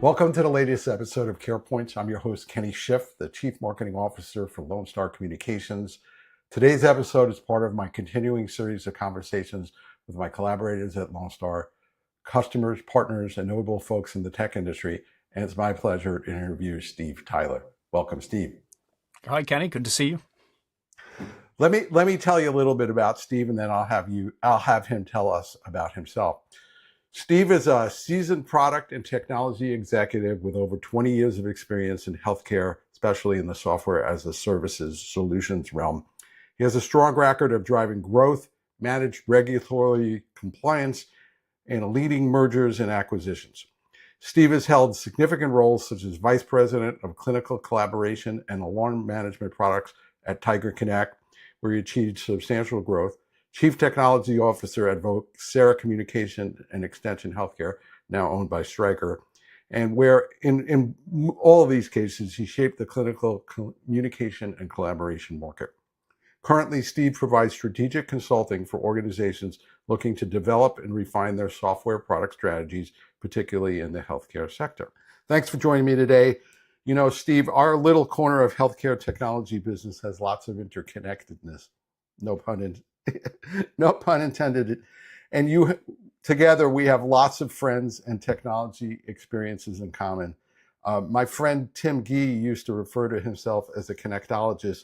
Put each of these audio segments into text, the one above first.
Welcome to the latest episode of CarePoints. I'm your host, Kenny Schiff, the Chief Marketing Officer for Lone Star Communications. Today's episode is part of my continuing series of conversations with my collaborators at Lone Star, customers, partners, and notable folks in the tech industry. And it's my pleasure to interview Steve Tyler. Welcome, Steve. Hi, Kenny. Good to see you. Let me tell you a little bit about Steve, and then I'll have him tell us about himself. Steve is a seasoned product and technology executive with over 20 years of experience in healthcare, especially in the software as a services solutions realm. He has a strong record of driving growth, managed regulatory compliance, and leading mergers and acquisitions. Steve has held significant roles such as Vice President of Clinical Collaboration and Alarm Management Products at TigerConnect, where he achieved substantial growth, Chief Technology Officer at Vocera Communication and Extension Healthcare, now owned by Stryker, and where in all of these cases, he shaped the clinical communication and collaboration market. Currently, Steve provides strategic consulting for organizations looking to develop and refine their software product strategies, particularly in the healthcare sector. Thanks for joining me today. You know, Steve, our little corner of healthcare technology business has lots of interconnectedness. No pun intended. And together, we have lots of friends and technology experiences in common. My friend Tim Gee used to refer to himself as a connectologist,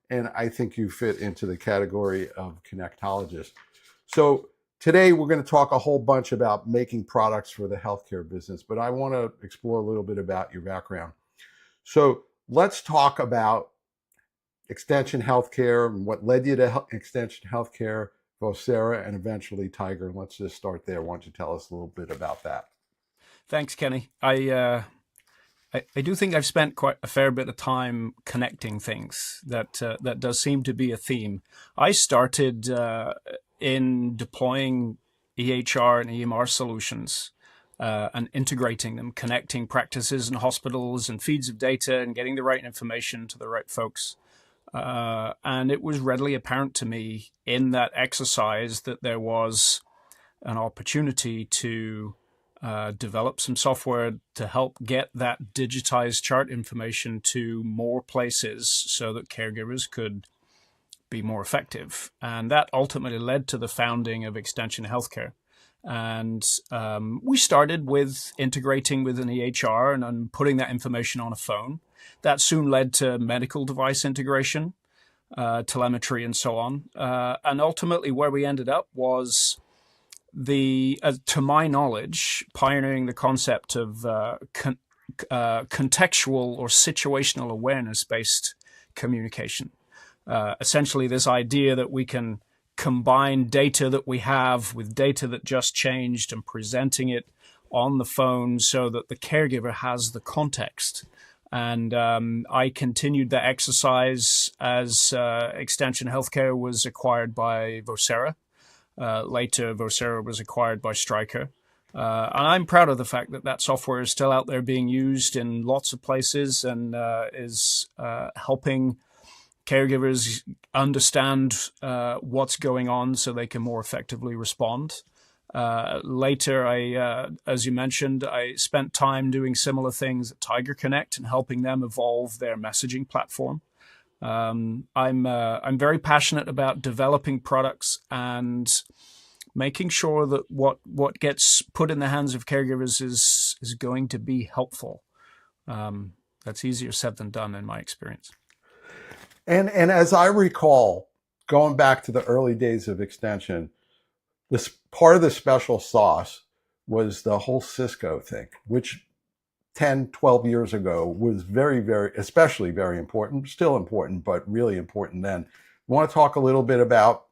and I think you fit into the category of connectologist. So today, we're going to talk a whole bunch about making products for the healthcare business, but I want to explore a little bit about your background. So let's talk about Extension Healthcare and what led you to Extension Healthcare, Vocera, and eventually Tiger. Let's just start there. Why don't you tell us a little bit about that? Thanks, Kenny. I do think I've spent quite a fair bit of time connecting things. That does seem to be a theme. I started in deploying EHR and EMR solutions and integrating them, connecting practices and hospitals and feeds of data and getting the right information to the right folks. And it was readily apparent to me in that exercise that there was an opportunity to develop some software to help get that digitized chart information to more places so that caregivers could be more effective. And that ultimately led to the founding of Extension Healthcare. And we started with integrating with an EHR and putting that information on a phone. That soon led to medical device integration, telemetry, and so on. And ultimately, where we ended up was to my knowledge, pioneering the concept of contextual or situational awareness-based communication. Essentially, this idea that we can combine data that we have with data that just changed and presenting it on the phone so that the caregiver has the context. And I continued that exercise as Extension Healthcare was acquired by Vocera. Later, Vocera was acquired by Stryker. And I'm proud of the fact that that software is still out there being used in lots of places and is helping caregivers understand what's going on so they can more effectively respond. Later, as you mentioned, I spent time doing similar things at TigerConnect and helping them evolve their messaging platform. I'm very passionate about developing products and making sure that what gets put in the hands of caregivers is going to be helpful. That's easier said than done in my experience. And as I recall, going back to the early days of Extension, this part of the special sauce was the whole Cisco thing, which 10, 12 years ago was especially very important, still important, but really important then. You want to talk a little bit about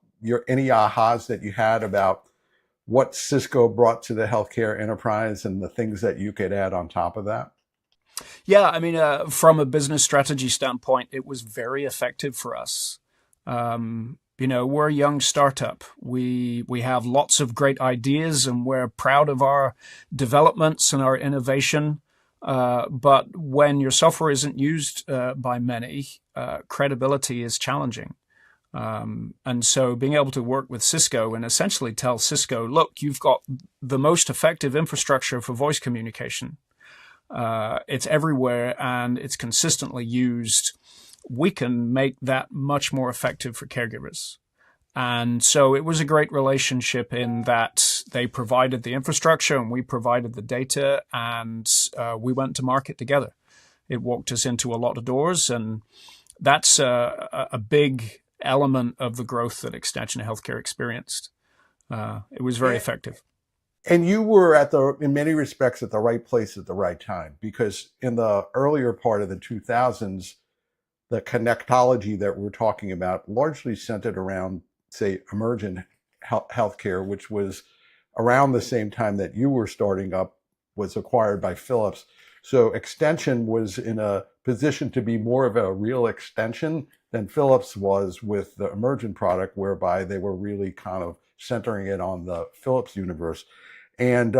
any ahas that you had about what Cisco brought to the healthcare enterprise and the things that you could add on top of that? Yeah, I mean, from a business strategy standpoint, it was very effective for us. We're a young startup. We have lots of great ideas and we're proud of our developments and our innovation. But when your software isn't used by many, credibility is challenging. And so being able to work with Cisco and essentially tell Cisco, look, you've got the most effective infrastructure for voice communication. It's everywhere and it's consistently used. We can make that much more effective for caregivers. And so it was a great relationship in that they provided the infrastructure and we provided the data, and we went to market together. It walked us into a lot of doors, and that's a big element of the growth that Extension Healthcare experienced. It was very effective. And you were in many respects at the right place at the right time, because in the earlier part of the 2000s, the connectology that we're talking about largely centered around, say, emergent healthcare, which was around the same time that you were starting up, was acquired by Philips. So Extension was in a position to be more of a real extension than Philips was with the emergent product, whereby they were really kind of centering it on the Philips universe. And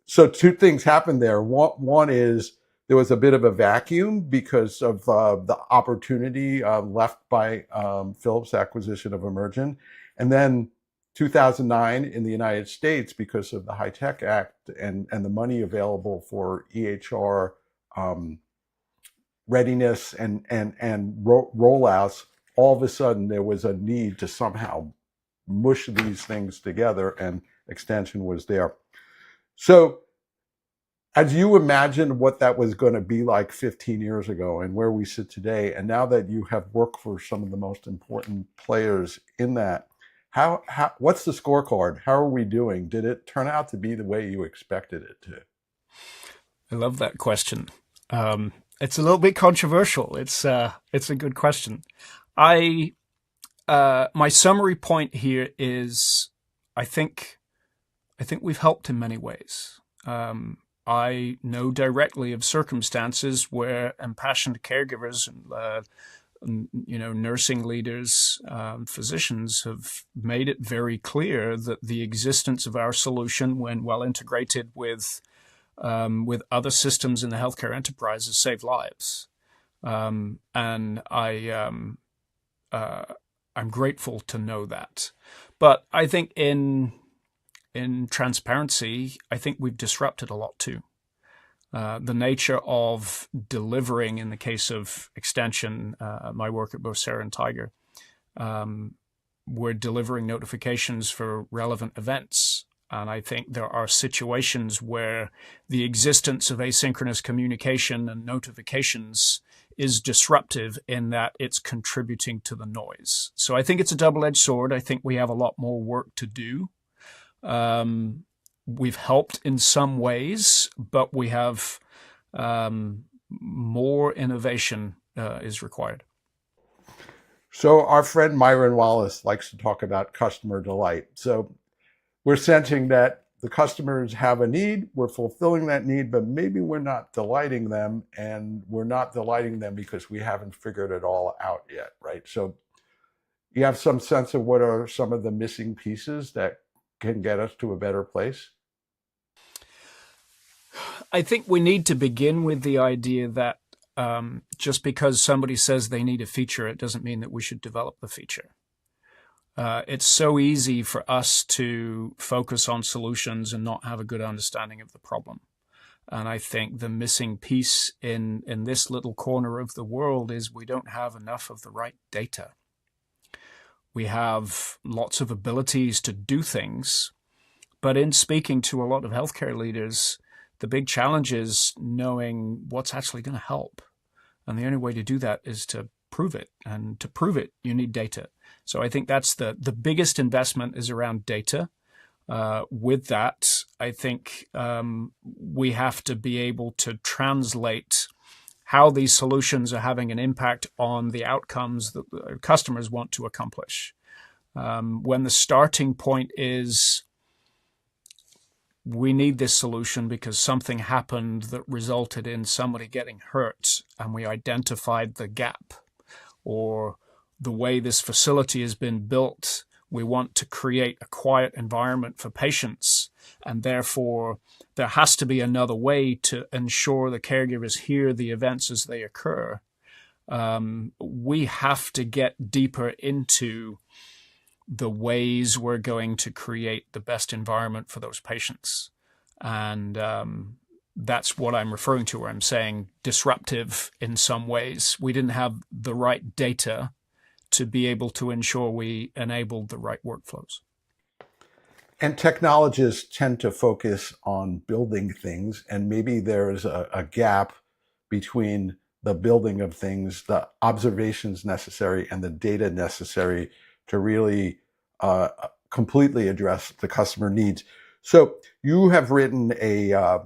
so two things happened there. One is there was a bit of a vacuum because of the opportunity left by Philips' acquisition of Emergent. And then 2009 in the United States, because of the HITECH Act and the money available for EHR readiness and rollouts, all of a sudden there was a need to somehow mush these things together, and Extension was there. So as you imagine what that was going to be like 15 years ago and where we sit today, and now that you have worked for some of the most important players in that, what's the scorecard? How are we doing? Did it turn out to be the way you expected it to? I love that question. It's a little bit controversial. It's a good question. My summary point here is, I think we've helped in many ways. I know directly of circumstances where impassioned caregivers and nursing leaders, physicians have made it very clear that the existence of our solution, when well integrated with other systems in the healthcare enterprise, has saved lives. And I'm grateful to know that. But I think in transparency, I think we've disrupted a lot too. The nature of delivering, in the case of Extension, my work at Vocera and Tiger, we're delivering notifications for relevant events. And I think there are situations where the existence of asynchronous communication and notifications is disruptive in that it's contributing to the noise. So I think it's a double-edged sword. I think we have a lot more work to do. We've helped in some ways, but we have more innovation is required. So our friend Myron Wallace likes to talk about customer delight. So we're sensing that the customers have a need, we're fulfilling that need, but maybe we're not delighting them, and we're not delighting them because we haven't figured it all out yet, right? So you have some sense of what are some of the missing pieces that can get us to a better place? I think we need to begin with the idea that just because somebody says they need a feature, it doesn't mean that we should develop the feature. It's so easy for us to focus on solutions and not have a good understanding of the problem. And I think the missing piece in this little corner of the world is we don't have enough of the right data. We have lots of abilities to do things, but in speaking to a lot of healthcare leaders, the big challenge is knowing what's actually going to help. And the only way to do that is to prove it. And to prove it, you need data. So I think that's the biggest investment is around data. With that, I think we have to be able to translate how these solutions are having an impact on the outcomes that customers want to accomplish. When the starting point is, we need this solution because something happened that resulted in somebody getting hurt, and we identified the gap, or the way this facility has been built, we want to create a quiet environment for patients, and therefore there has to be another way to ensure the caregivers hear the events as they occur. We have to get deeper into the ways we're going to create the best environment for those patients. And that's what I'm referring to, where I'm saying disruptive in some ways. We didn't have the right data to be able to ensure we enabled the right workflows. And technologists tend to focus on building things, and maybe there's a gap between the building of things, the observations necessary, and the data necessary to really completely address the customer needs. So you have written a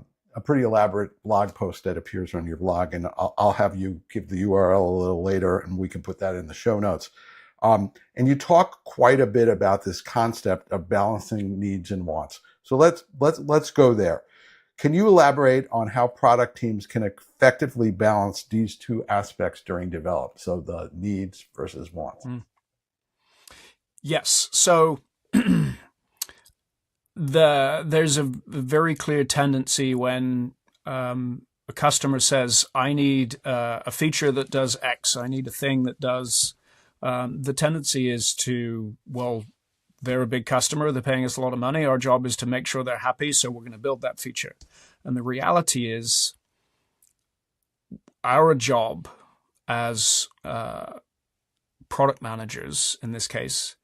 pretty elaborate blog post that appears on your blog, and I'll have you give the URL a little later, and we can put that in the show notes. And you talk quite a bit about this concept of balancing needs and wants. So let's go there. Can you elaborate on how product teams can effectively balance these two aspects during development? So the needs versus wants. Yes. So there's a very clear tendency when a customer says, I need a feature that does X, I need a thing that does. The tendency is to, well, they're a big customer, they're paying us a lot of money, our job is to make sure they're happy, so we're going to build that feature. And the reality is, our job as product managers, in this case,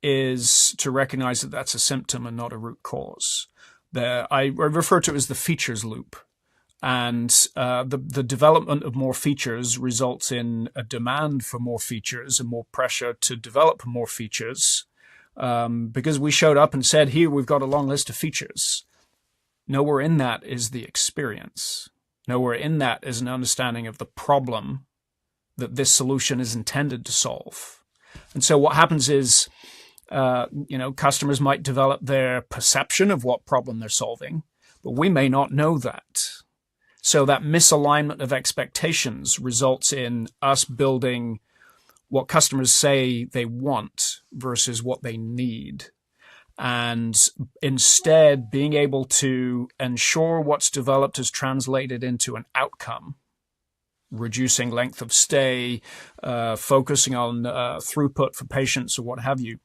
is to recognize that that's a symptom and not a root cause. I refer to it as the features loop. And the development of more features results in a demand for more features and more pressure to develop more features, because we showed up and said, here, we've got a long list of features. Nowhere in that is the experience. Nowhere in that is an understanding of the problem that this solution is intended to solve. And so what happens is, customers might develop their perception of what problem they're solving, but we may not know that. So that misalignment of expectations results in us building what customers say they want versus what they need. And instead being able to ensure what's developed is translated into an outcome, reducing length of stay, focusing on throughput for patients or what have you,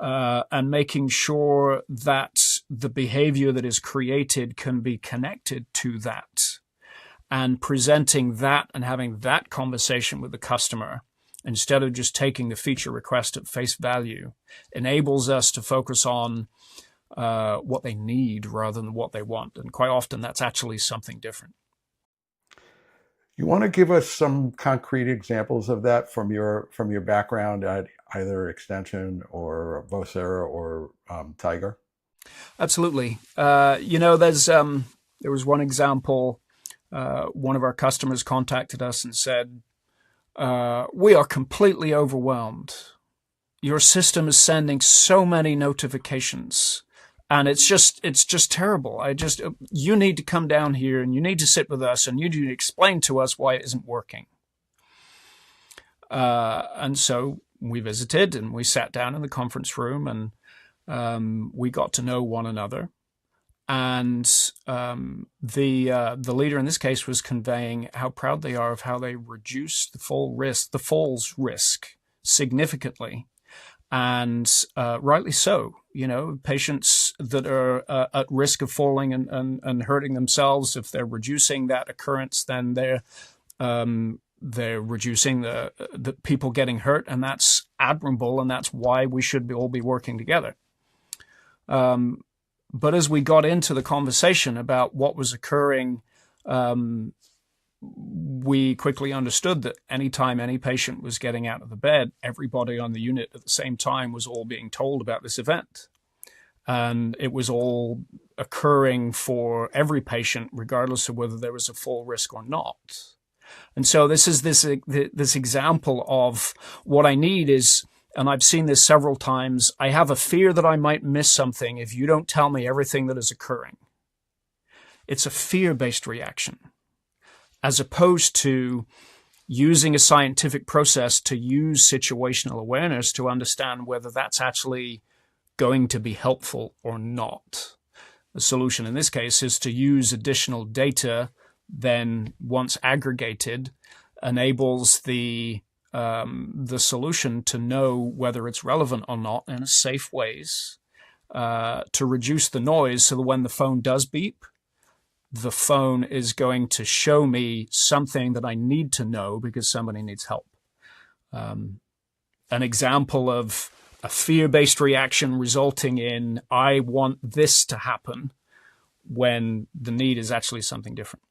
and making sure that the behavior that is created can be connected to that. And presenting that and having that conversation with the customer, instead of just taking the feature request at face value, enables us to focus on what they need rather than what they want. And quite often that's actually something different. You want to give us some concrete examples of that from your background at either Extension or Vocera or Tiger? Absolutely. There was one example. One of our customers contacted us and said, we are completely overwhelmed. Your system is sending so many notifications and it's just terrible. You need to come down here and you need to sit with us and you need to explain to us why it isn't working. And so we visited and we sat down in the conference room and we got to know one another. And the leader in this case was conveying how proud they are of how they reduced the falls risk significantly, and rightly so. Patients that are at risk of falling and hurting themselves, if they're reducing that occurrence, then they're reducing the people getting hurt, and that's admirable, and that's why we should all be working together. But as we got into the conversation about what was occurring, we quickly understood that anytime any patient was getting out of the bed, everybody on the unit at the same time was all being told about this event. And it was all occurring for every patient, regardless of whether there was a full risk or not. And so this is this example of what I need is, and I've seen this several times, I have a fear that I might miss something if you don't tell me everything that is occurring. It's a fear-based reaction, as opposed to using a scientific process to use situational awareness to understand whether that's actually going to be helpful or not. The solution in this case is to use additional data, then once aggregated, enables the solution to know whether it's relevant or not in safe ways, to reduce the noise so that when the phone does beep, the phone is going to show me something that I need to know because somebody needs help. An example of a fear-based reaction resulting in, I want this to happen, when the need is actually something different.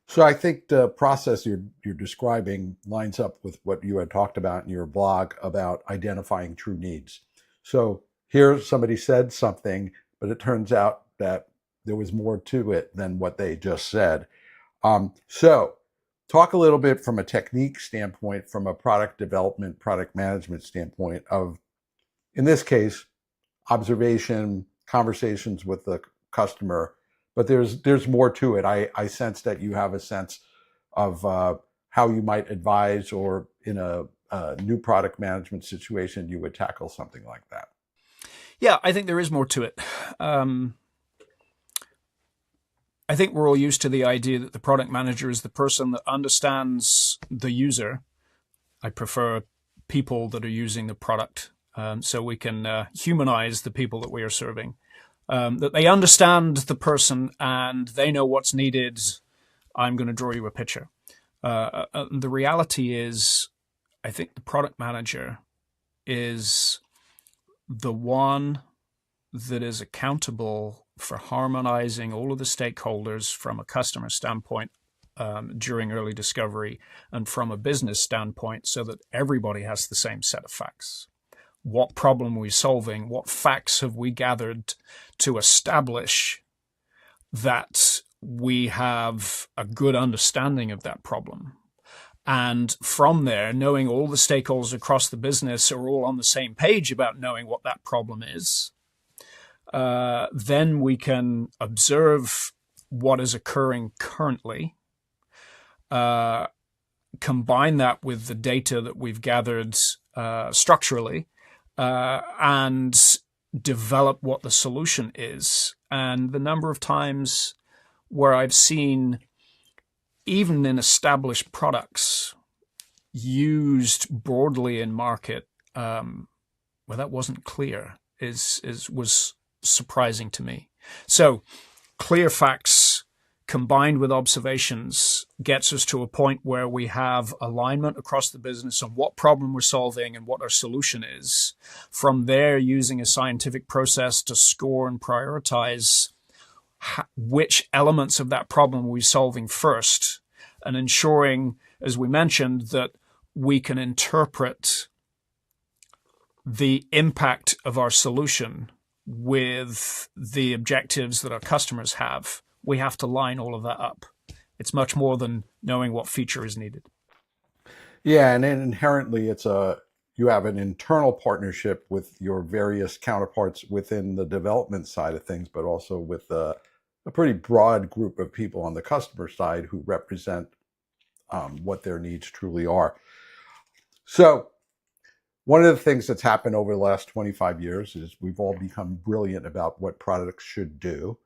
So I think the process you're describing lines up with what you had talked about in your blog about identifying true needs. So here somebody said something, but it turns out that there was more to it than what they just said. So talk a little bit from a technique standpoint, from a product development, product management standpoint of, in this case, observation, conversations with the customer, but there's more to it. I sense that you have a sense of how you might advise, or in a new product management situation, you would tackle something like that. Yeah, I think there is more to it. I think we're all used to the idea that the product manager is the person that understands the user. I prefer people that are using the product, so we can humanize the people that we are serving. That they understand the person and they know what's needed. I'm going to draw you a picture. The reality is, I think the product manager is the one that is accountable for harmonizing all of the stakeholders from a customer standpoint during early discovery, and from a business standpoint, so that everybody has the same set of facts. What problem are we solving? What facts have we gathered to establish that we have a good understanding of that problem? And from there, knowing all the stakeholders across the business are all on the same page about knowing what that problem is, then we can observe what is occurring currently, combine that with the data that we've gathered structurally, and develop what the solution is. And the number of times where I've seen, even in established products, used broadly in market, where that wasn't clear, was surprising to me. So clear facts combined with observations gets us to a point where we have alignment across the business on what problem we're solving and what our solution is. From there, using a scientific process to score and prioritize which elements of that problem we're solving first, and ensuring, as we mentioned, that we can interpret the impact of our solution with the objectives that our customers have. We have to line all of that up. It's much more than knowing what feature is needed. Yeah, and inherently you have an internal partnership with your various counterparts within the development side of things, but also with a pretty broad group of people on the customer side who represent what their needs truly are. So one of the things that's happened over the last 25 years is we've all become brilliant about what products should do,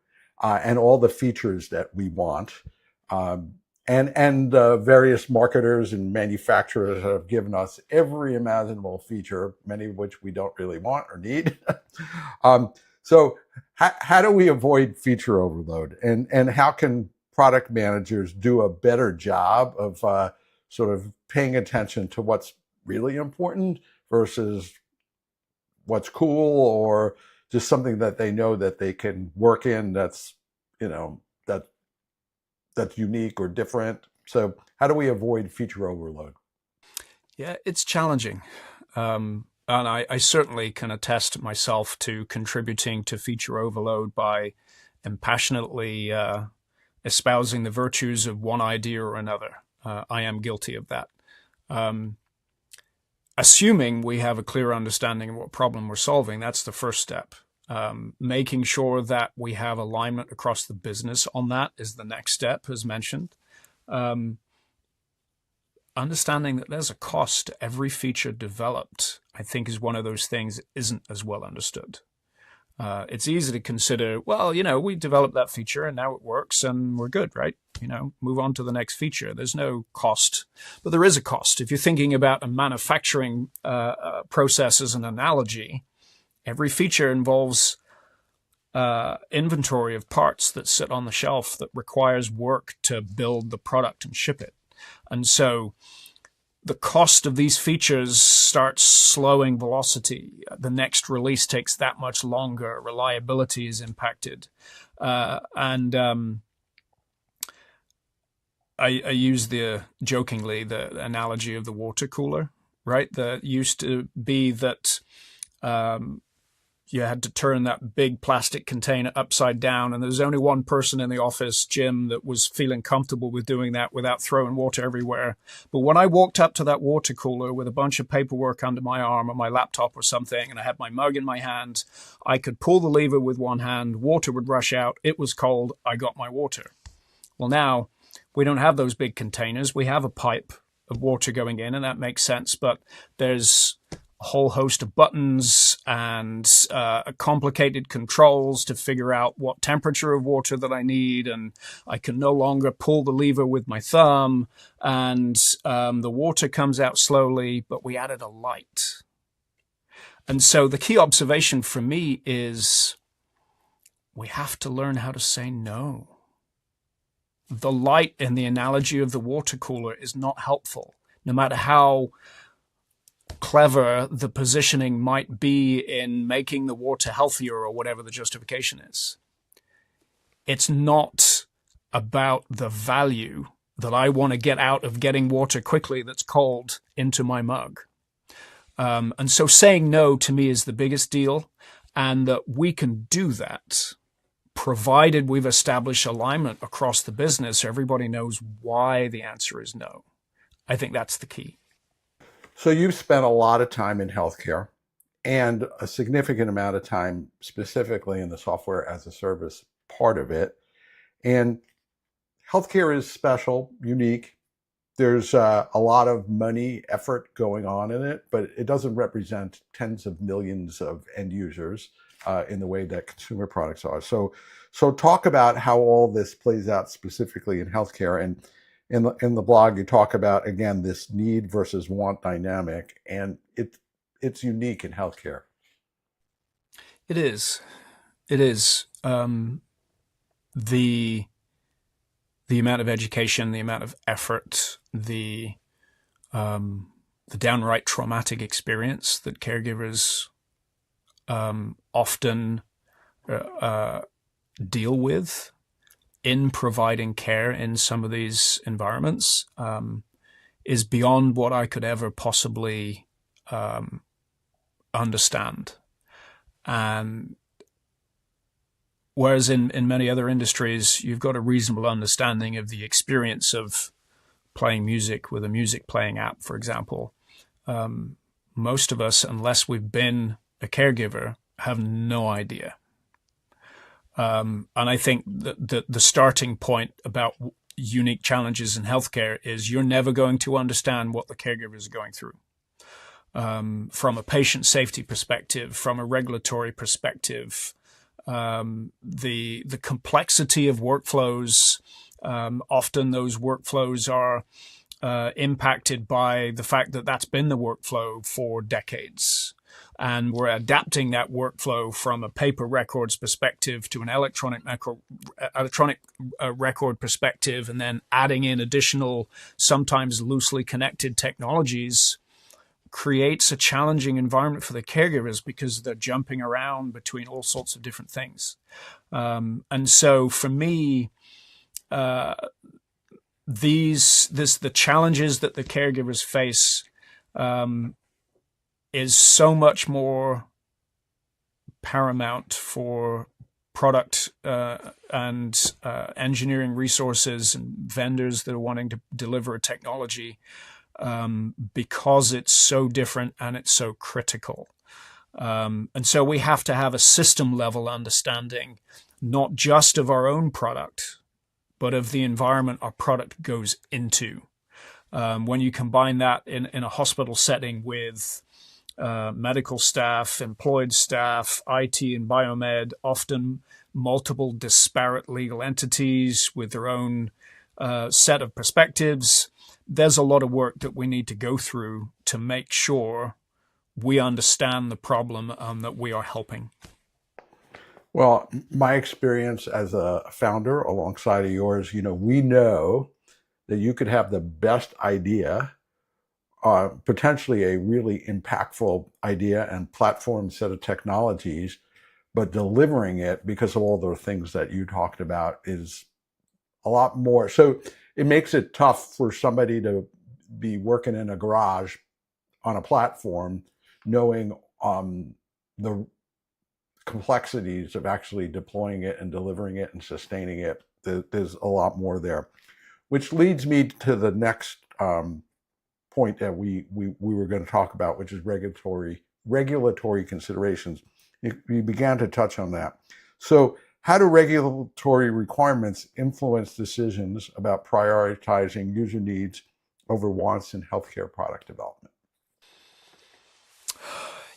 and all the features that we want. And various marketers and manufacturers have given us every imaginable feature, many of which we don't really want or need. So how do we avoid feature overload? And how can product managers do a better job of sort of paying attention to what's really important versus what's cool, or just something that they know that they can work in that's, that's unique or different? So how do we avoid feature overload? Yeah, it's challenging. And I certainly can attest myself to contributing to feature overload by impassionately espousing the virtues of one idea or another. I am guilty of that. Assuming we have a clear understanding of what problem we're solving, that's the first step. Making sure that we have alignment across the business on that is the next step, as mentioned. Understanding that there's a cost to every feature developed, I think, is one of those things that isn't as well understood. It's easy to consider, well, we developed that feature and now it works and we're good, right? Move on to the next feature. There's no cost, but there is a cost. If you're thinking about a manufacturing process as an analogy, every feature involves inventory of parts that sit on the shelf that requires work to build the product and ship it. And so the cost of these features starts slowing velocity. The next release takes that much longer. Reliability is impacted. I use jokingly the analogy of the water cooler, right? That used to be that you had to turn that big plastic container upside down, and there was only one person in the office, Jim, that was feeling comfortable with doing that without throwing water everywhere. But when I walked up to that water cooler with a bunch of paperwork under my arm or my laptop or something, and I had my mug in my hand, I could pull the lever with one hand, water would rush out, it was cold, I got my water. Well, now we don't have those big containers. We have a pipe of water going in, and that makes sense, but there's a whole host of buttons and complicated controls to figure out what temperature of water that I need, and I can no longer pull the lever with my thumb, and the water comes out slowly, but we added a light. And so the key observation for me is we have to learn how to say no. The light in the analogy of the water cooler is not helpful, no matter how clever the positioning might be in making the water healthier or whatever the justification is. It's not about the value that I want to get out of getting water quickly that's cold into my mug. And so saying no to me is the biggest deal, and that we can do that provided we've established alignment across the business. Everybody knows why the answer is no. I think that's the key. So you've spent a lot of time in healthcare and a significant amount of time specifically in the software as a service part of it. And healthcare is special, unique. There's a lot of money, effort going on in it, but it doesn't represent tens of millions of end users in the way that consumer products are. So talk about how all this plays out specifically in healthcare. And in the blog, you talk about, again, this need versus want dynamic, and it's unique in healthcare. It is. It is. The amount of education, the amount of effort, the downright traumatic experience that caregivers often deal with in providing care in some of these environments is beyond what I could ever possibly understand. And whereas in many other industries, you've got a reasonable understanding of the experience of playing music with a music playing app, for example, most of us, unless we've been a caregiver, have no idea. And I think that the starting point about unique challenges in healthcare is you're never going to understand what the caregivers are going through. From a patient safety perspective, from a regulatory perspective, the complexity of workflows, often those workflows are impacted by the fact that that's been the workflow for decades. And we're adapting that workflow from a paper records perspective to an electronic record perspective, and then adding in additional, sometimes loosely connected technologies creates a challenging environment for the caregivers because they're jumping around between all sorts of different things. And so for me, the challenges that the caregivers face is so much more paramount for product and engineering resources and vendors that are wanting to deliver a technology because it's so different and it's so critical. And so we have to have a system level understanding, not just of our own product, but of the environment our product goes into. When you combine that in a hospital setting with medical staff, employed staff, IT and biomed, often multiple disparate legal entities with their own set of perspectives, there's a lot of work that we need to go through to make sure we understand the problem that we are helping. Well, my experience as a founder alongside of yours, we know that you could have the best idea, potentially a really impactful idea and platform set of technologies, but delivering it, because of all the things that you talked about, is a lot more. So it makes it tough for somebody to be working in a garage on a platform, knowing the complexities of actually deploying it and delivering it and sustaining it. There's a lot more there, which leads me to the next point that we were going to talk about, which is regulatory considerations. You began to touch on that. So how do regulatory requirements influence decisions about prioritizing user needs over wants in healthcare product development?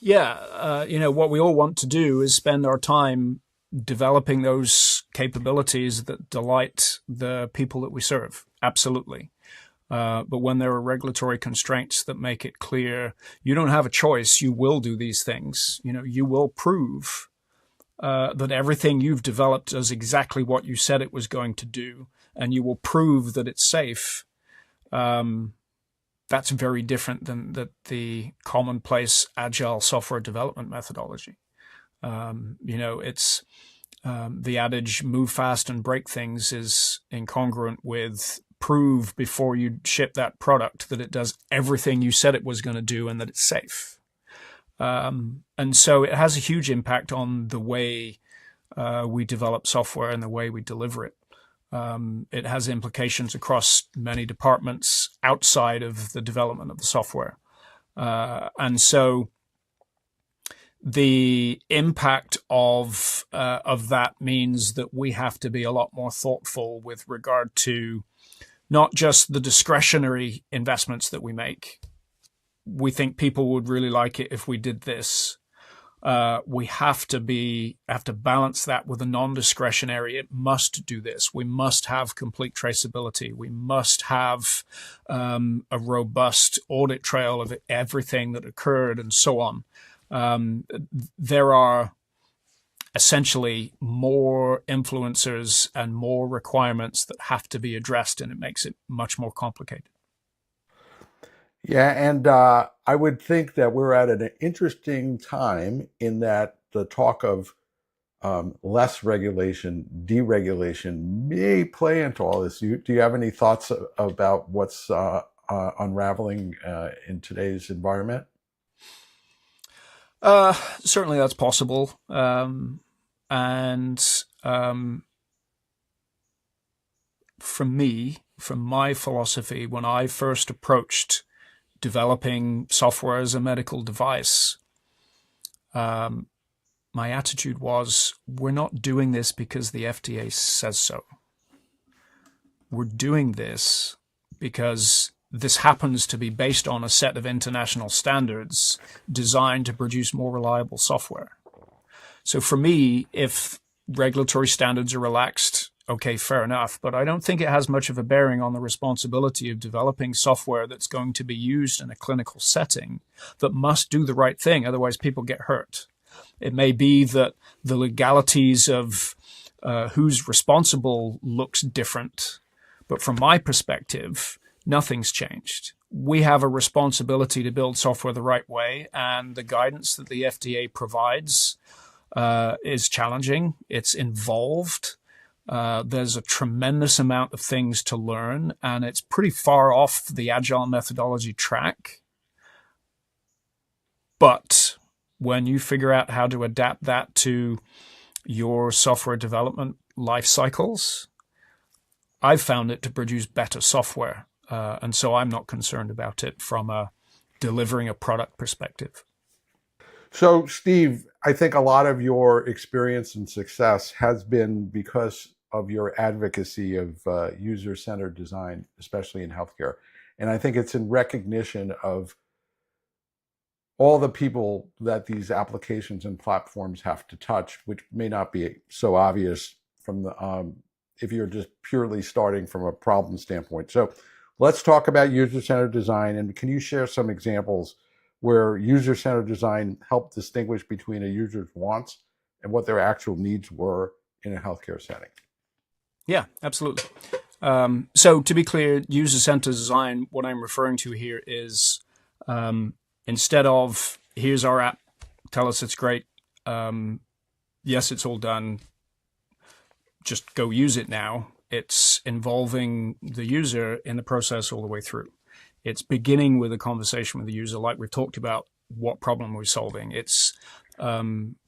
Yeah, what we all want to do is spend our time developing those capabilities that delight the people that we serve. Absolutely. But when there are regulatory constraints that make it clear you don't have a choice, you will do these things. You will prove that everything you've developed does exactly what you said it was going to do, and you will prove that it's safe. That's very different than the commonplace agile software development methodology. It's the adage "move fast and break things" is incongruent with prove before you ship that product that it does everything you said it was going to do and that it's safe. And so it has a huge impact on the way we develop software and the way we deliver it. It has implications across many departments outside of the development of the software. And so the impact of that means that we have to be a lot more thoughtful with regard to not just the discretionary investments that we make. We think people would really like it if we did this. We have to balance that with a non-discretionary. It must do this. We must have complete traceability. We must have a robust audit trail of everything that occurred and so on. There are essentially more influencers and more requirements that have to be addressed, and it makes it much more complicated. Yeah, and I would think that we're at an interesting time in that the talk of less regulation, deregulation may play into all this. Do you have any thoughts about what's unraveling in today's environment? Certainly that's possible. From my philosophy, when I first approached developing software as a medical device, my attitude was, we're not doing this because the FDA says so. We're doing this because this happens to be based on a set of international standards designed to produce more reliable software. So for me, if regulatory standards are relaxed, okay, fair enough. But I don't think it has much of a bearing on the responsibility of developing software that's going to be used in a clinical setting that must do the right thing. Otherwise, people get hurt. It may be that the legalities of who's responsible looks different. But from my perspective, nothing's changed. We have a responsibility to build software the right way, and the guidance that the FDA provides is challenging. It's involved. There's a tremendous amount of things to learn, and it's pretty far off the agile methodology track. But when you figure out how to adapt that to your software development life cycles, I've found it to produce better software. And so I'm not concerned about it from delivering a product perspective. So, Steve, I think a lot of your experience and success has been because of your advocacy of user-centered design, especially in healthcare. And I think it's in recognition of all the people that these applications and platforms have to touch, which may not be so obvious from the if you're just purely starting from a problem standpoint. So let's talk about user-centered design. And can you share some examples where user-centered design helped distinguish between a user's wants and what their actual needs were in a healthcare setting. Yeah, absolutely. So to be clear, user-centered design, what I'm referring to here is instead of, here's our app, tell us it's great, yes, it's all done, just go use it now. It's involving the user in the process all the way through. It's beginning with a conversation with the user, like we've talked about what problem we're solving. It's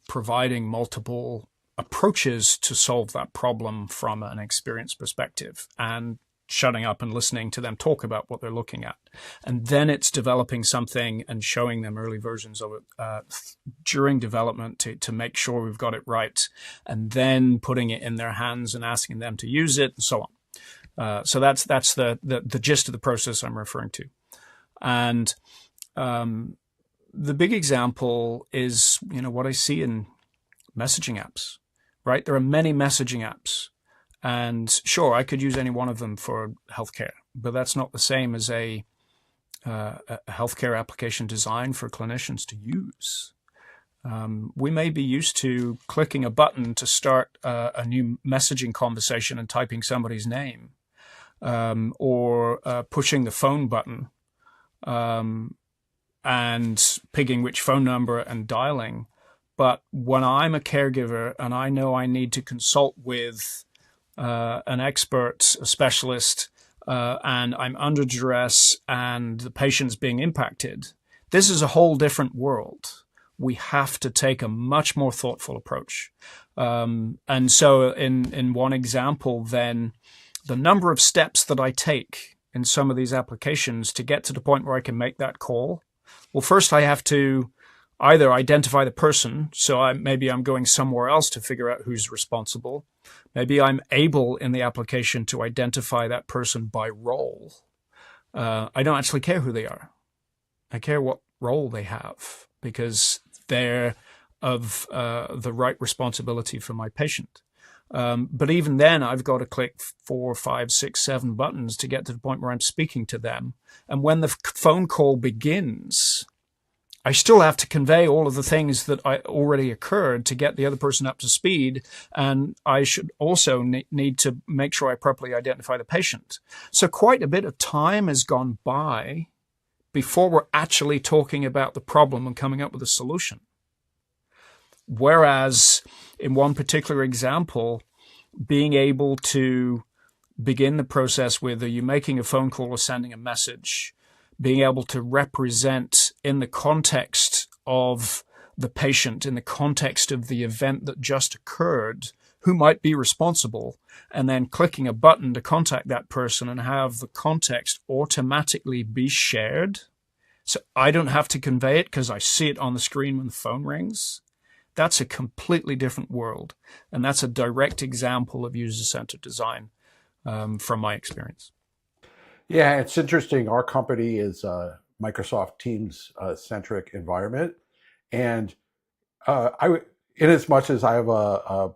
providing multiple approaches to solve that problem from an experience perspective, and shutting up and listening to them talk about what they're looking at. And then it's developing something and showing them early versions of it during development to make sure we've got it right, and then putting it in their hands and asking them to use it, and so on. So that's the gist of the process I'm referring to. And the big example is, what I see in messaging apps, right? There are many messaging apps. And sure, I could use any one of them for healthcare, but that's not the same as a healthcare application designed for clinicians to use. We may be used to clicking a button to start a new messaging conversation and typing somebody's name, or pushing the phone button and picking which phone number and dialing. But when I'm a caregiver and I know I need to consult with an expert, a specialist, and I'm under duress and the patient's being impacted, this is a whole different world. We have to take a much more thoughtful approach. And so in one example, then, the number of steps that I take in some of these applications to get to the point where I can make that call. Well, first I have to either identify the person, so maybe I'm going somewhere else to figure out who's responsible. Maybe I'm able in the application to identify that person by role. I don't actually care who they are. I care what role they have, because they're of the right responsibility for my patient. But even then, I've got to click 4, 5, 6, 7 buttons to get to the point where I'm speaking to them. And when the phone call begins, I still have to convey all of the things that already occurred to get the other person up to speed. And I should also need to make sure I properly identify the patient. So quite a bit of time has gone by before we're actually talking about the problem and coming up with a solution. Whereas in one particular example, being able to begin the process with, are you making a phone call or sending a message? Being able to represent in the context of the patient, in the context of the event that just occurred, who might be responsible, and then clicking a button to contact that person and have the context automatically be shared. So I don't have to convey it because I see it on the screen when the phone rings. That's a completely different world. And that's a direct example of user-centered design from my experience. Yeah, it's interesting. Our company is a Microsoft Teams centric environment. And in as much as I have a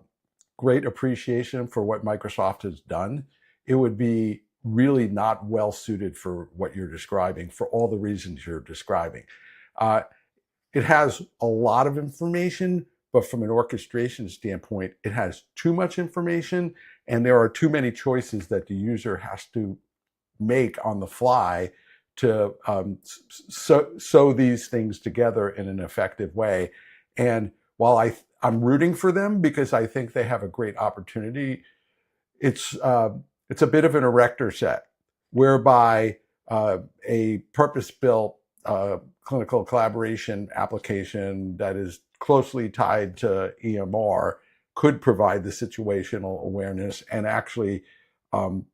great appreciation for what Microsoft has done, it would be really not well suited for what you're describing, for all the reasons you're describing. It has a lot of information, but from an orchestration standpoint, it has too much information, and there are too many choices that the user has to make on the fly to sew these things together in an effective way. And while I'm rooting for them because I think they have a great opportunity, it's a bit of an erector set, whereby a purpose-built clinical collaboration application that is closely tied to EMR could provide the situational awareness and actually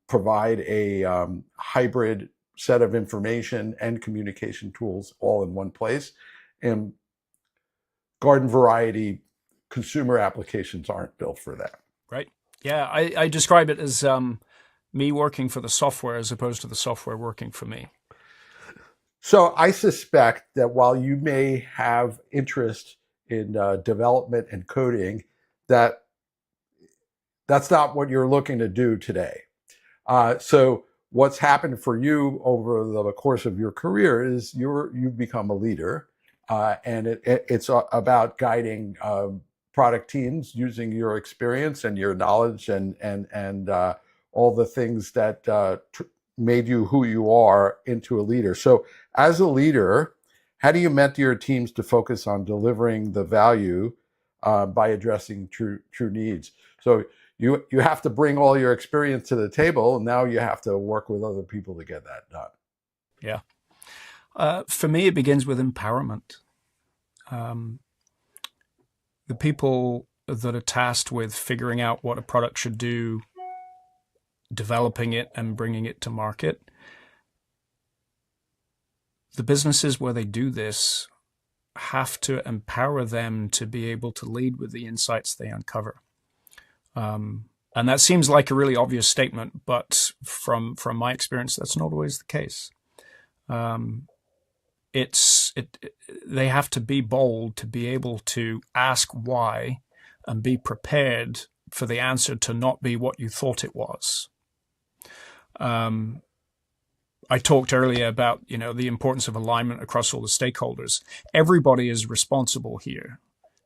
provide a hybrid set of information and communication tools all in one place. And garden variety consumer applications aren't built for that. Right. Yeah, I describe it as me working for the software as opposed to the software working for me. So I suspect that while you may have interest in development and coding, that's not what you're looking to do today. So what's happened for you over the course of your career is you've become a leader, and it's about guiding product teams using your experience and your knowledge and all the things that made you who you are into a leader. So as a leader, how do you mentor your teams to focus on delivering the value by addressing true needs? So you have to bring all your experience to the table, and now you have to work with other people to get that done. Yeah. For me, it begins with empowerment. The people that are tasked with figuring out what a product should do, developing it and bringing it to market, the businesses where they do this have to empower them to be able to lead with the insights they uncover. And that seems like a really obvious statement, but from my experience, that's not always the case. They have to be bold to be able to ask why and be prepared for the answer to not be what you thought it was. I talked earlier about, the importance of alignment across all the stakeholders. Everybody is responsible here.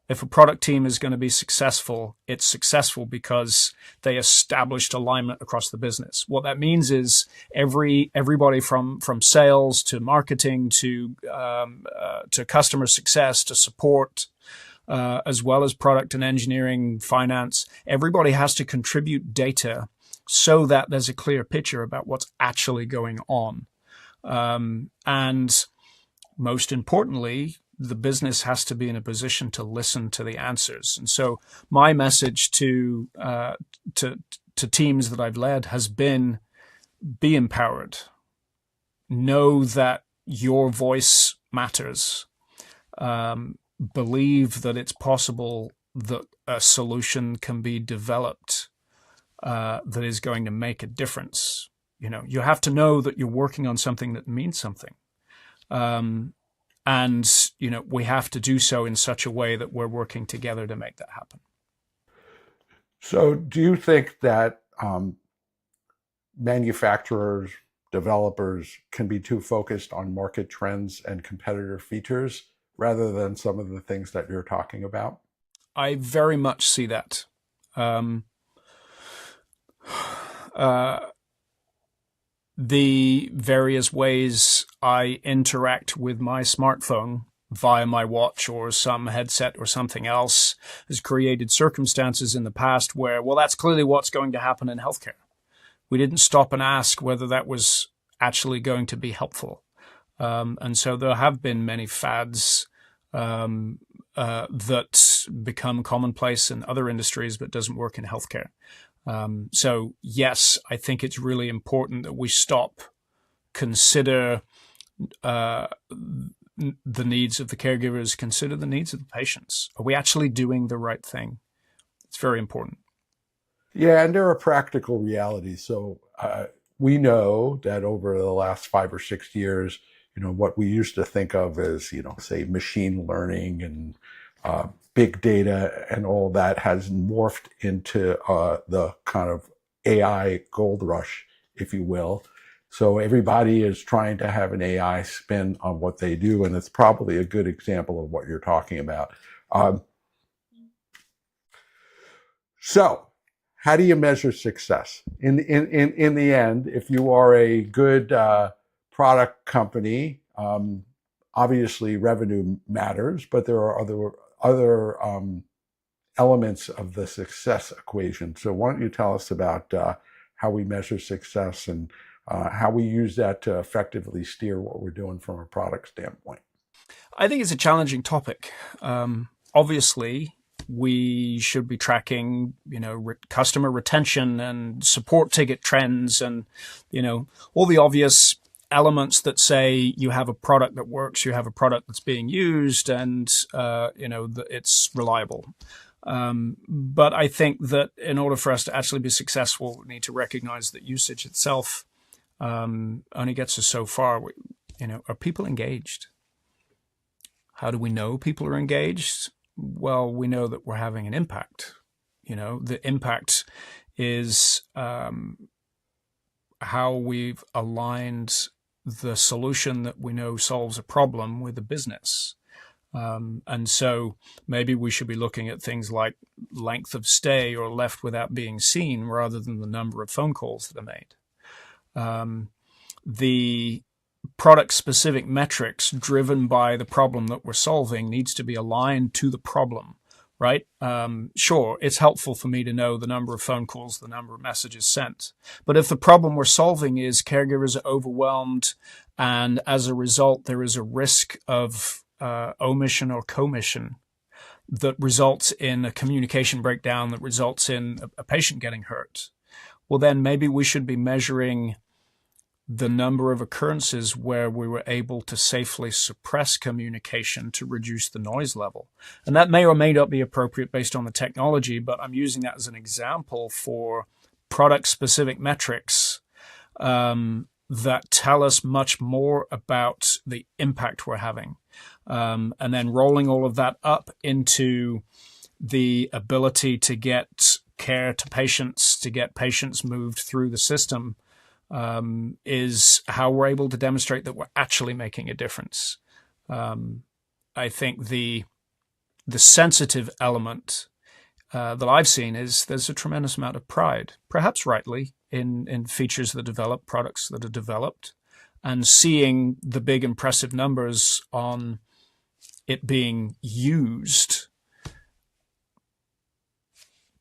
If a product team is going to be successful, it's successful because they established alignment across the business. What that means is everybody from sales to marketing to customer success to support, as well as product and engineering, finance, everybody has to contribute data so that there's a clear picture about what's actually going on. And most importantly, the business has to be in a position to listen to the answers. And so my message to teams that I've led has been, be empowered. Know that your voice matters. Believe that it's possible that a solution can be developed that is going to make a difference. You have to know that you're working on something that means something. And, we have to do so in such a way that we're working together to make that happen. So do you think that manufacturers, developers can be too focused on market trends and competitor features rather than some of the things that you're talking about? I very much see that. The various ways I interact with my smartphone via my watch or some headset or something else has created circumstances in the past where, well, that's clearly what's going to happen in healthcare. We didn't stop and ask whether that was actually going to be helpful. And so there have been many fads that become commonplace in other industries but doesn't work in healthcare. So yes, I think it's really important that we stop, consider the needs of the caregivers, consider the needs of the patients. Are we actually doing the right thing? It's very important. Yeah, and there are practical realities. So we know that over the last 5 or 6 years, what we used to think of as, say, machine learning and big data and all that has morphed into the kind of AI gold rush, if you will. So everybody is trying to have an AI spin on what they do, and it's probably a good example of what you're talking about. So how do you measure success? In the end, if you are a good product company, obviously revenue matters, but there are other elements of the success equation. So why don't you tell us about how we measure success and how we use that to effectively steer what we're doing from a product standpoint? I think it's a challenging topic. Obviously, we should be tracking, customer retention and support ticket trends and, all the obvious elements that say you have a product that works, you have a product that's being used, and it's reliable. But I think that in order for us to actually be successful, we need to recognize that usage itself only gets us so far. Are people engaged? How do we know people are engaged? Well, we know that we're having an impact. The impact is how we've aligned the solution that we know solves a problem with the business. And so maybe we should be looking at things like length of stay or left without being seen rather than the number of phone calls that are made. The product-specific metrics driven by the problem that we're solving needs to be aligned to the problem, right? Sure, it's helpful for me to know the number of phone calls, the number of messages sent. But if the problem we're solving is caregivers are overwhelmed and as a result there is a risk of omission or commission that results in a communication breakdown that results in a patient getting hurt, well, then maybe we should be measuring the number of occurrences where we were able to safely suppress communication to reduce the noise level. And that may or may not be appropriate based on the technology, but I'm using that as an example for product-specific metrics that tell us much more about the impact we're having. And then rolling all of that up into the ability to get care to patients, to get patients moved through the system, is how we're able to demonstrate that we're actually making a difference. I think the sensitive element that I've seen is there's a tremendous amount of pride, perhaps rightly, in features that develop, products that are developed, and seeing the big impressive numbers on it being used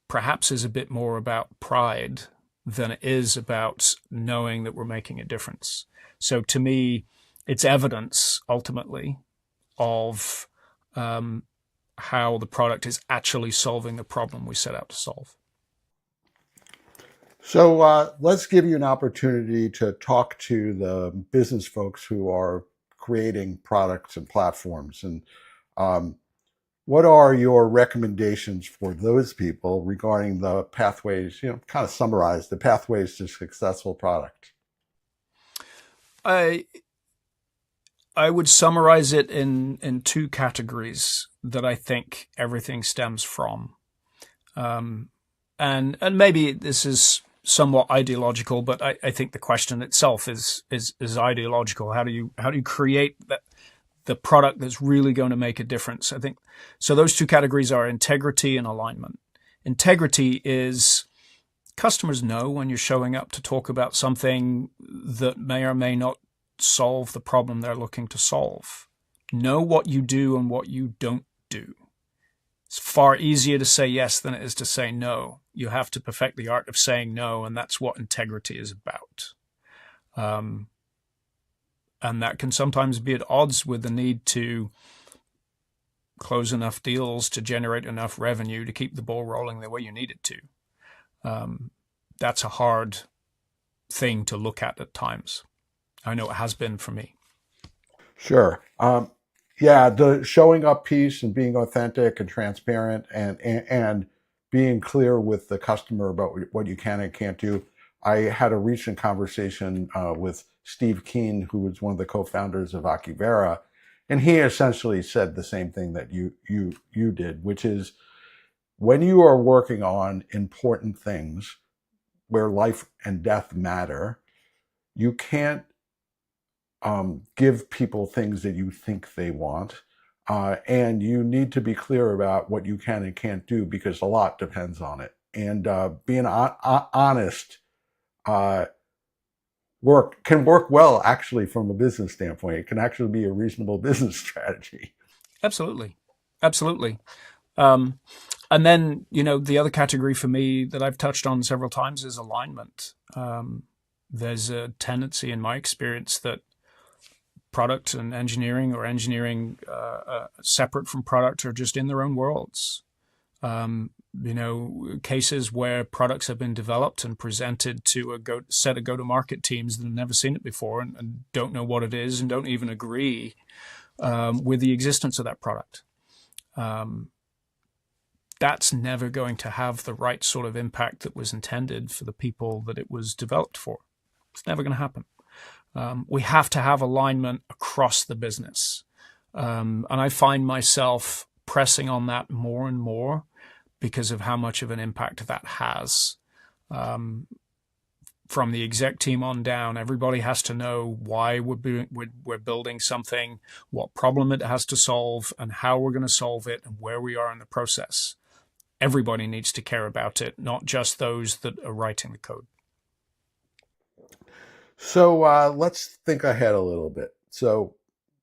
perhaps is a bit more about pride than it is about knowing that we're making a difference. So to me, it's evidence ultimately of how the product is actually solving the problem we set out to solve. So let's give you an opportunity to talk to the business folks who are creating products and platforms. And what are your recommendations for those people regarding the pathways, kind of summarize the pathways to successful product? I would summarize it in two categories that I think everything stems from. And maybe this is somewhat ideological, but I think the question itself is ideological. How do you create the product that's really going to make a difference? I think so. Those two categories are integrity and alignment. Integrity is customers know when you're showing up to talk about something that may or may not solve the problem they're looking to solve. Know what you do and what you don't do. It's far easier to say yes than it is to say no. You have to perfect the art of saying no, and that's what integrity is about. And that can sometimes be at odds with the need to close enough deals to generate enough revenue to keep the ball rolling the way you need it to. That's a hard thing to look at times. I know it has been for me. Sure. Yeah, the showing up piece and being authentic and transparent and being clear with the customer about what you can and can't do. I had a recent conversation with Steve Keen, who was one of the co-founders of Vocera, and he essentially said the same thing that you did, which is when you are working on important things where life and death matter, you can't give people things that you think they want, and you need to be clear about what you can and can't do because a lot depends on it. And being honest can work well, actually, from a business standpoint. It can actually be a reasonable business strategy. Absolutely. And then, the other category for me that I've touched on several times is alignment. There's a tendency in my experience that product and engineering or engineering separate from product are just in their own worlds. Cases where products have been developed and presented to a set of go-to-market teams that have never seen it before and don't know what it is and don't even agree with the existence of that product. That's never going to have the right sort of impact that was intended for the people that it was developed for. It's never going to happen. We have to have alignment across the business. And I find myself pressing on that more and more because of how much of an impact that has. from the exec team on down, everybody has to know why we're building something, what problem it has to solve, and how we're going to solve it, and where we are in the process. Everybody needs to care about it, not just those that are writing the code. So let's think ahead a little bit. So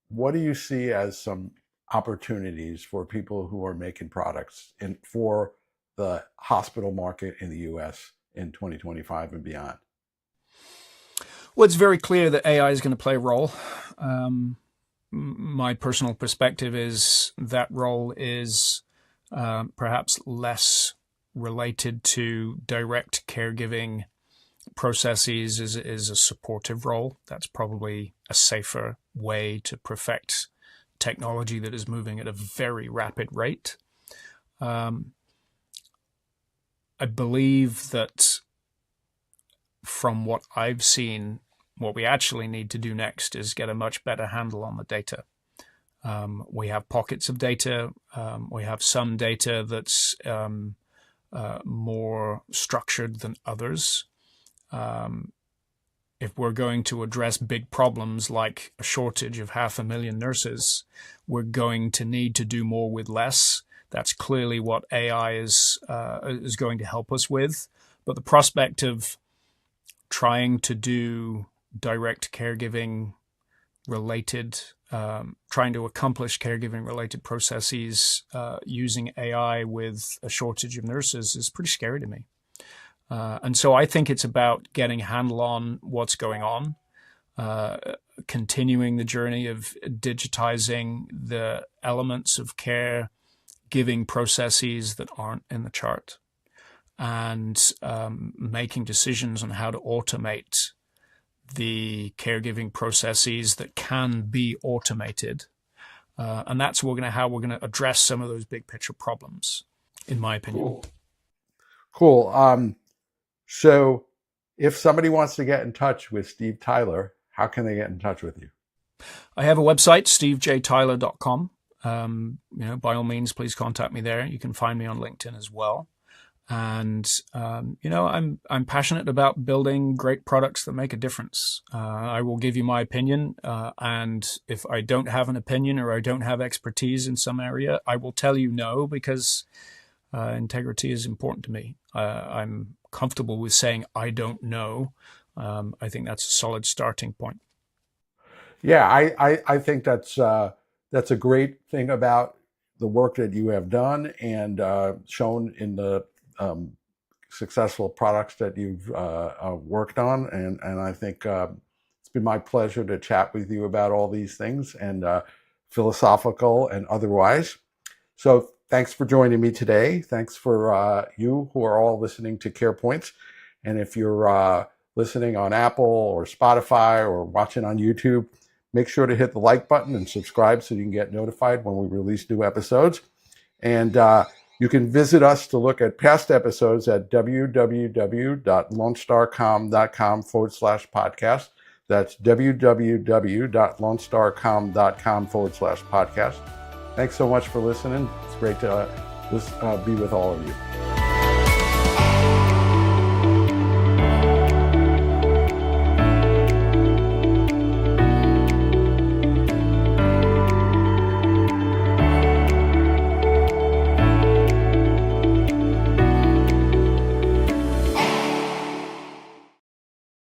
what do you see as some opportunities for people who are making products for the hospital market in the US in 2025 and beyond? Well, it's very clear that AI is going to play a role. My personal perspective is that role is perhaps less related to direct caregiving processes, is a supportive role. That's probably a safer way to perfect technology that is moving at a very rapid rate. I believe that from what I've seen, what we actually need to do next is get a much better handle on the data. We have pockets of data. We have some data that's more structured than others. If we're going to address big problems like a shortage of 500,000 nurses, we're going to need to do more with less. That's clearly what AI is going to help us with. But the prospect of trying to do direct caregiving related, trying to accomplish caregiving related processes using AI with a shortage of nurses is pretty scary to me. And so I think it's about getting a handle on what's going on, continuing the journey of digitizing the elements of care giving processes that aren't in the chart, and making decisions on how to automate the caregiving processes that can be automated. And that's how we're going to address some of those big picture problems, in my opinion. Cool. So if somebody wants to get in touch with Steve Tyler, how can they get in touch with you? I have a website, stevejtyler.com. By all means, please contact me there. You can find me on LinkedIn as well. And, I'm passionate about building great products that make a difference. I will give you my opinion. And if I don't have an opinion or I don't have expertise in some area, I will tell you no, because integrity is important to me. I'm comfortable with saying I don't know. I think that's a solid starting point. Yeah, I think that's a great thing about the work that you have done and shown in the successful products that you've worked on. And I think it's been my pleasure to chat with you about all these things, and philosophical and otherwise. So thanks for joining me today. Thanks for you who are all listening to CarePoints. And if you're listening on Apple or Spotify or watching on YouTube, make sure to hit the like button and subscribe so you can get notified when we release new episodes. And you can visit us to look at past episodes at www.lonestarcom.com/podcast. That's www.lonestarcom.com/podcast. Thanks so much for listening. It's great to be with all of you.